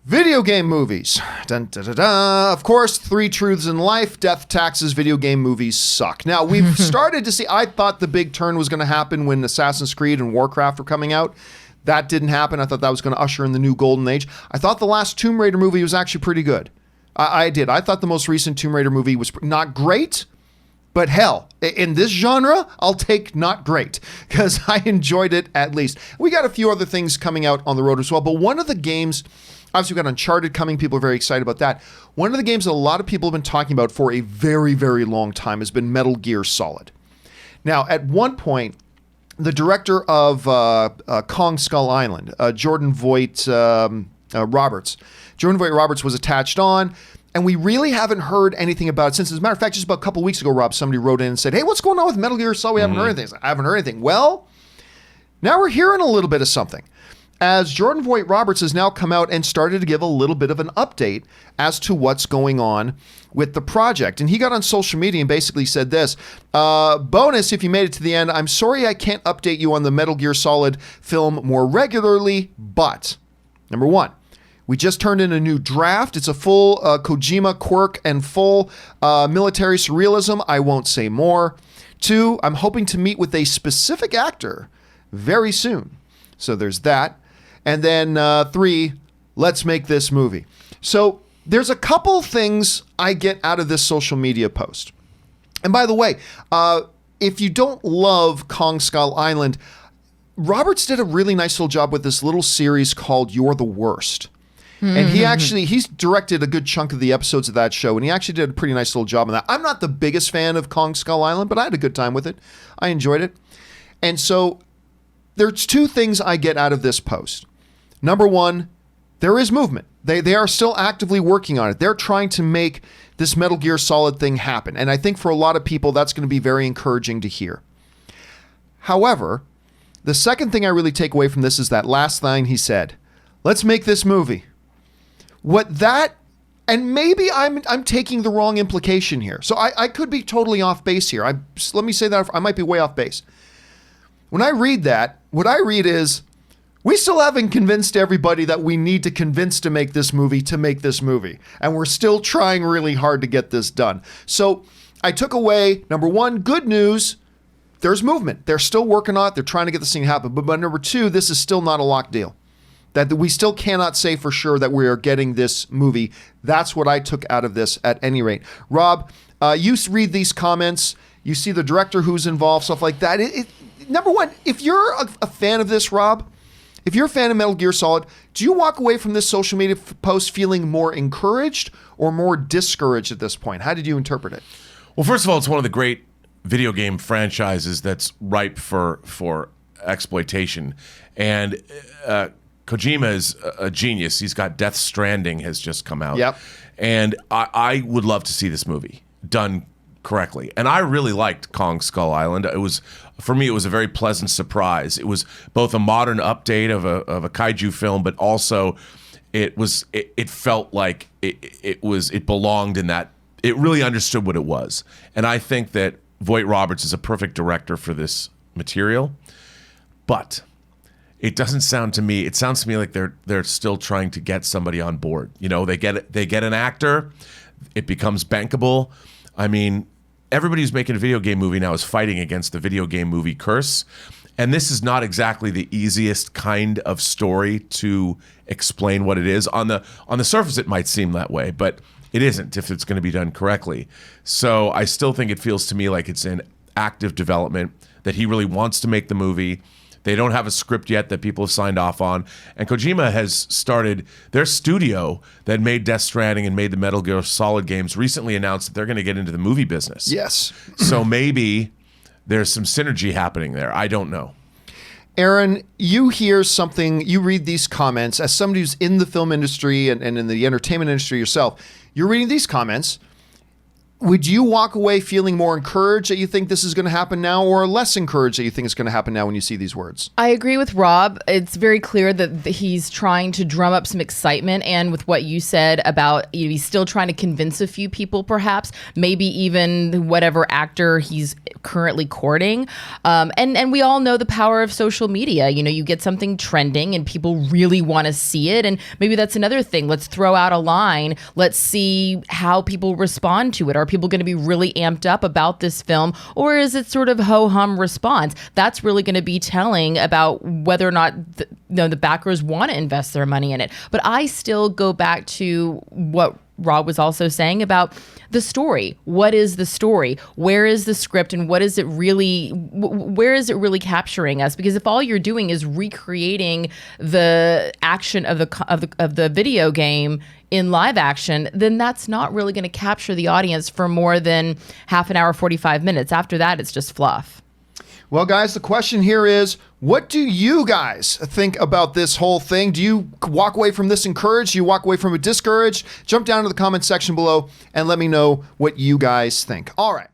Video game movies. Dun, dun, dun, dun. Of course, three truths in life: death, taxes, video game movies suck. Now, we've started to see, I thought the big turn was going to happen when Assassin's Creed and Warcraft were coming out. That didn't happen. I thought that was going to usher in the new golden age. I thought the last Tomb Raider movie was actually pretty good. I did. I thought the most recent Tomb Raider movie was not great, but hell, in this genre, I'll take not great, because I enjoyed it at least. We got a few other things coming out on the road as well, but one of the games... Obviously, we've got Uncharted coming. People are very excited about that. One of the games that a lot of people have been talking about for a very, very long time has been Metal Gear Solid. Now, at one point, the director of Kong Skull Island, Jordan Vogt-Roberts, Jordan Vogt-Roberts was attached on, and we really haven't heard anything about it since. As a matter of fact, just about a couple weeks ago, Rob, somebody wrote in and said, hey, what's going on with Metal Gear Solid? We haven't heard anything. I haven't heard anything. Well, now we're hearing a little bit of something, as Jordan Vogt-Roberts has now come out and started to give a little bit of an update as to what's going on with the project. And he got on social media and basically said this, bonus, if you made it to the end, I'm sorry I can't update you on the Metal Gear Solid film more regularly, but number one, we just turned in a new draft. It's a full Kojima quirk and full military surrealism. I won't say more. Two, I'm hoping to meet with a specific actor very soon. So there's that. And then three, let's make this movie. So there's a couple things I get out of this social media post. And by the way, if you don't love Kong Skull Island, Roberts did a really nice little job with this little series called You're the Worst. And he's directed a good chunk of the episodes of that show, and he actually did a pretty nice little job on that. I'm not the biggest fan of Kong Skull Island, but I had a good time with it. I enjoyed it. And so there's two things I get out of this post. Number one, there is movement. They are still actively working on it. They're trying to make this Metal Gear Solid thing happen. And I think for a lot of people, that's going to be very encouraging to hear. However, the second thing I really take away from this is that last line he said, let's make this movie. What that, and maybe I'm taking the wrong implication here. So I could be totally off base here. Let me say that I might be way off base. When I read that, what I read is, we still haven't convinced everybody that we need to convince to make this movie. And we're still trying really hard to get this done. So I took away, number one, good news. There's movement. They're still working on it. They're trying to get this thing to happen. But number two, this is still not a locked deal. That we still cannot say for sure that we are getting this movie. That's what I took out of this at any rate. Rob, you read these comments. You see the director who's involved, stuff like that. Number one, if you're a fan of this, Rob, if you're a fan of Metal Gear Solid, do you walk away from this social media post feeling more encouraged or more discouraged at this point? How did you interpret it? Well, first of all, it's one of the great video game franchises that's ripe for exploitation. And Kojima is a genius. He's got Death Stranding has just come out. Yep. And I would love to see this movie done correctly. And I really liked Kong Skull Island. For me, it was a very pleasant surprise. It was both a modern update of a kaiju film, but also it felt like it belonged in that. It really understood what it was. And I think that Vogt-Roberts is a perfect director for this material. But it doesn't sound to me, it sounds to me like they're still trying to get somebody on board. You know, they get an actor, it becomes bankable. I mean, everybody who's making a video game movie now is fighting against the video game movie curse. And this is not exactly the easiest kind of story to explain what it is. On the surface, it might seem that way, but it isn't if it's going to be done correctly. So I still think it feels to me like it's in active development, that he really wants to make the movie. They don't have a script yet that people have signed off on. And Kojima has started, their studio that made Death Stranding and made the Metal Gear Solid games recently announced that they're going to get into the movie business. Yes. So maybe there's some synergy happening there. I don't know. Aaron, you hear something, you read these comments, as somebody who's in the film industry and in the entertainment industry yourself, you're reading these comments. would you walk away feeling more encouraged that you think this is going to happen now, or less encouraged that you think it's going to happen now when you see these words? I agree with Rob. It's very clear that he's trying to drum up some excitement, and with what you said about he's still trying to convince a few people, perhaps, maybe even whatever actor he's currently courting. And we all know the power of social media. You get something trending and people really want to see it, and maybe that's another thing. Let's throw out a line. Let's see how people respond to it. Are people going to be really amped up about this film, or is it sort of ho-hum response? That's really going to be telling about whether or not the backers want to invest their money in it. But I still go back to what Rob was also saying about the story. What is the story? Where is the script, and what is it really? Where is it really capturing us? Because if all you're doing is recreating the action of the video game in live action, then that's not really going to capture the audience for more than half an hour, 45 minutes. After that, it's just fluff. Well, guys, the question here is, what do you guys think about this whole thing? Do you walk away from this encouraged? Do you walk away from it discouraged? Jump down to the comment section below and let me know what you guys think. All right.